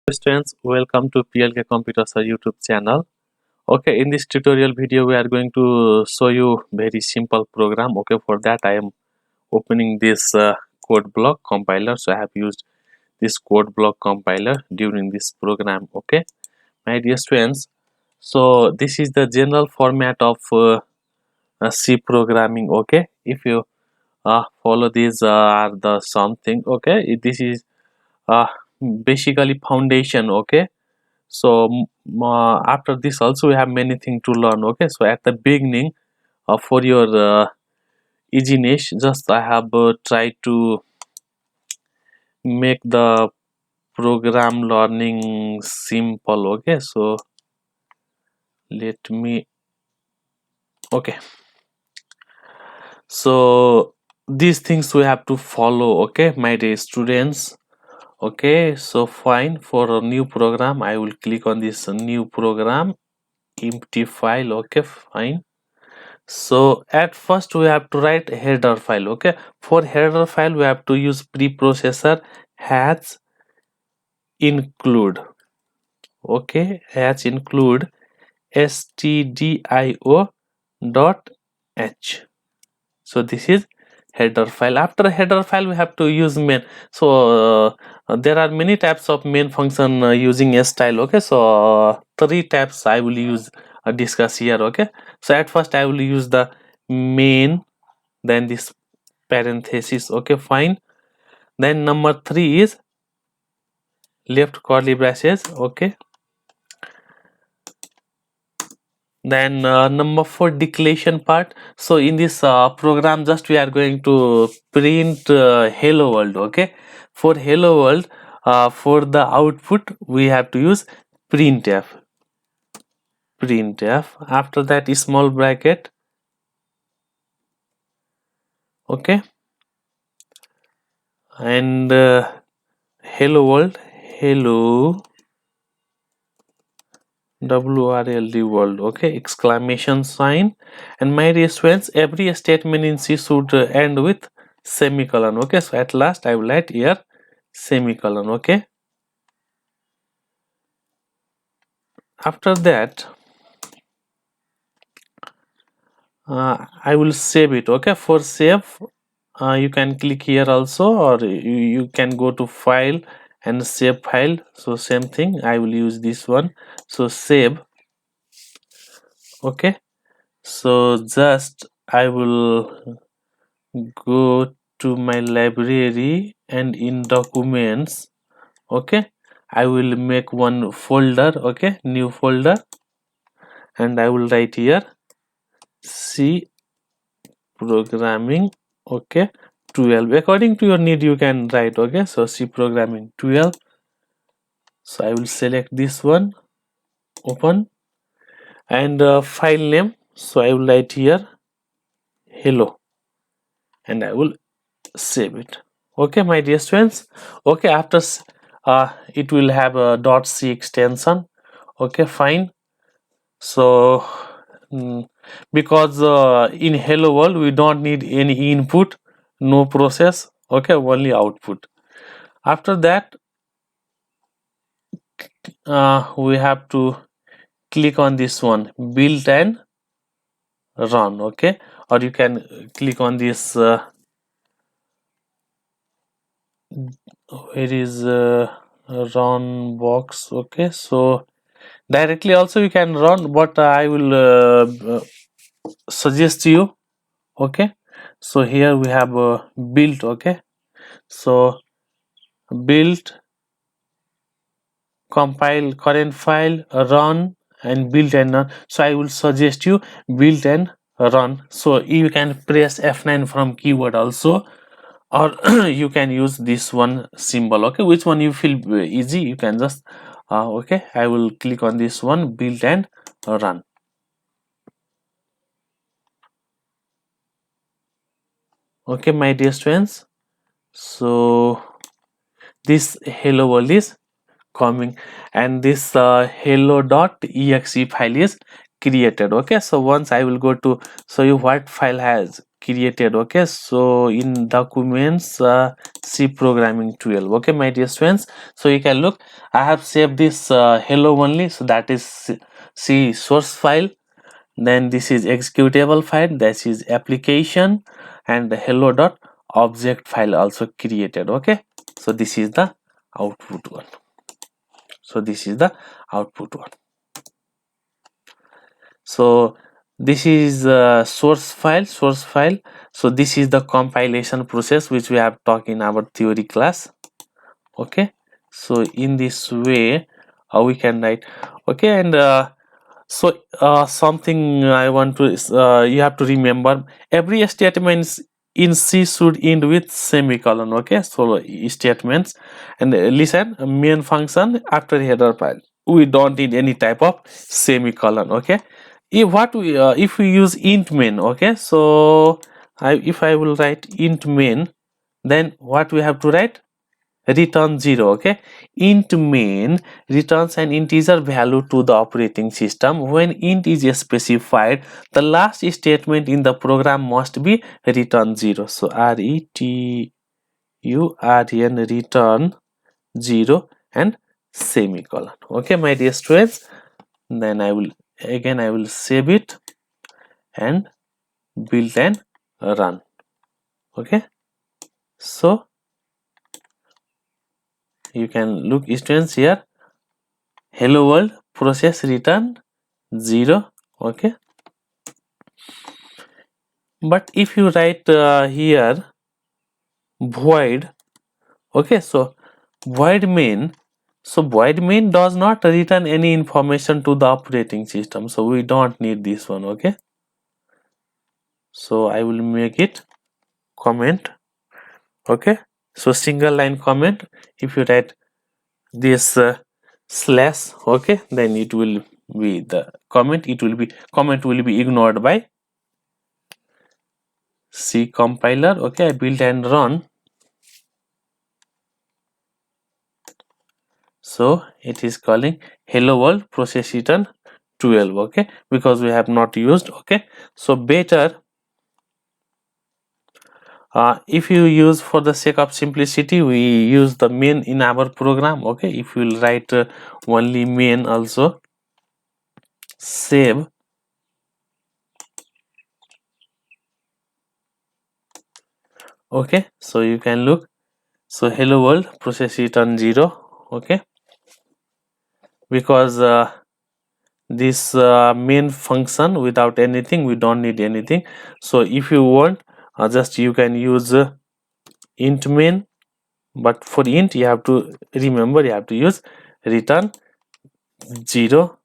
Students, welcome to PLK Computers YouTube channel. Okay, in this tutorial video we are going to show you very simple program. Okay, for that I am opening this code block compiler. So I have used this code block compiler during this program. Okay, my dear students, so this is the general format of C programming. Okay, if you follow these are the something. Okay, this is uh, basically foundation. Okay, so after this also we have many things to learn. Okay, so at the beginning for your easiness, just I have tried to make the program learning simple. Okay, so let me, okay, so these things we have to follow. Okay, my dear students. Okay, so fine, for a new program I will click on this new program, empty file. Okay, fine. So at first we have to write header file. Okay, for header file we have to use preprocessor has include. Okay, has include stdio dot h. So this is header file. After header file we have to use main. So there are many types of main function using a style. Okay, so three types I will use discuss here. Okay, so at first I will use the main, then this parenthesis. Okay, fine. Then number 3 is left curly braces. Okay, then number 4 declaration part. So in this program just we are going to print hello world. Okay, for hello world, for the output we have to use printf. After that is small bracket. Okay, and hello world, hello WRLD world. Okay, exclamation sign. And my dear students, every statement in C should end with semicolon. Okay, so at last I will write here semicolon. Okay, after that I will save it. Okay, for save you can click here also, or you can go to file and save file. So same thing, I will use this one. So save. Okay, so just I will go to my library and in documents. Okay, I will make one folder. Okay, new folder, and I will write here C programming. Okay, 12 according to your need you can write. Okay, so C programming 12. So I will select this one, open, and file name. So I will write here hello, and I will save it. Okay, my dear students. Okay, after it will have a .c extension. Okay, fine. So because in hello world we don't need any input, no process. Okay, only output. After that we have to click on this one, build and run. Okay, or you can click on this where is run box. Okay, so directly also you can run, but I will suggest you. Okay, so here we have build. Okay, so build, compile current file, run, and build and run. So I will suggest you build and run. So you can press F9 from keyboard also, or you can use this one symbol. Okay, which one you feel easy you can just okay, I will click on this one, build and run. Okay, my dear students, so this hello world is coming, and this hello.exe file is created. Okay, so once I will go to show you what file has created. Okay, so in documents C programming 12. Okay, my dear students, so you can look, I have saved this hello only, so that is C source file. Then this is executable file, this is application, and the hello dot object file also created. Okay, so this is the output one. So this is the output one. So this is source file. So this is the compilation process which we have talked in our theory class. Okay, so in this way we can write. Okay, and something I want to you have to remember, every statement in C should end with semicolon. Okay, so statements, and listen, main function after header file, we don't need any type of semicolon. Okay, if we use int main. Okay, so if I will write int main, then what we have to write? Return 0. Okay, int main returns an integer value to the operating system. When int is specified, the last statement in the program must be return 0. So return return 0 and semicolon. Okay, my dear students, then I will save it and build and run. Okay, so you can look, students, here, hello world, process return 0. Okay, but if you write here void, okay, so void main, so void main does not return any information to the operating system, so we don't need this one. Okay, so I will make it comment. Okay, so single line comment. If you write this slash, okay, then it will be the comment, comment will be ignored by C compiler. Okay, I build and run. So it is calling hello world, process return 12. Okay, because we have not used. Okay, so better if you use, for the sake of simplicity, we use the main in our program. Okay, if you will write only main also, save. Okay, so you can look, so hello world, process return 0. Okay, because this main function, without anything, we don't need anything. So if you want, just you can use int main, but for int you have to remember, you have to use return 0.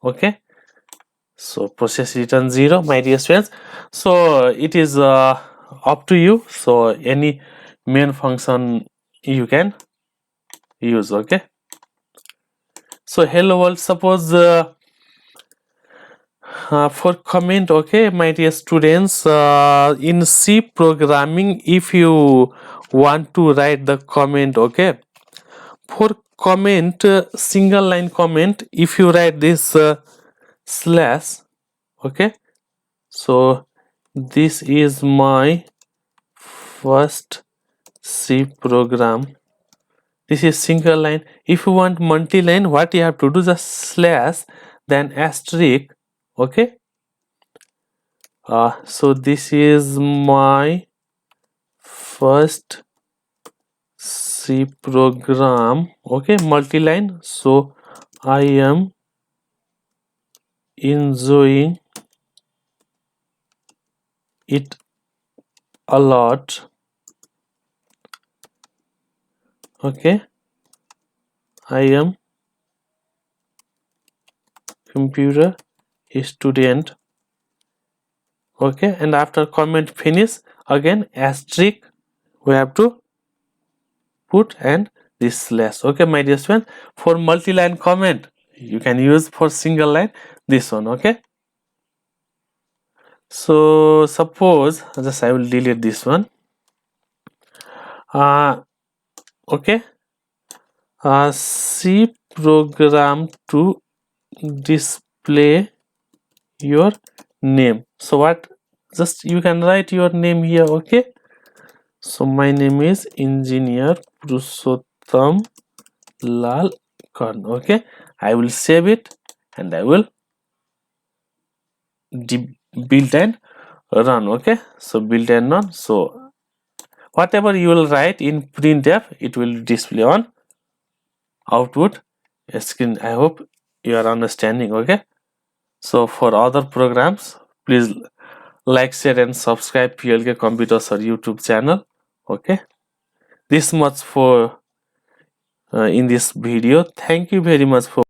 Okay, so process return 0, my dear students. So it is up to you, so any main function you can use. Okay, so hello world, suppose for comment. Okay, my dear students, in C programming, if you want to write the comment, okay, for comment, single line comment, if you write this slash, okay, so this is my first C program, this is single line. If you want multi-line, what you have to do, just slash, then asterisk. Okay, so this is my first C program. Okay, multi-line, so I am enjoying it a lot. Okay, I am computer student. Okay, and after comment finish, again asterisk we have to put, and this slash. Okay, my dear students, for multi-line comment you can use, for single line this one. Okay, so suppose, just I will delete this one. Okay, C program to display your name. So what, just you can write your name here. Okay, so my name is engineer Purushottam Lal Karn. Okay, I will save it and I will build and run. Okay, so build and run. So whatever you will write in printf, it will display on output screen. I hope you are understanding. Okay, so for other programs, please like, share and subscribe PLK Computers or YouTube channel. Okay, this much for in this video. Thank you very much for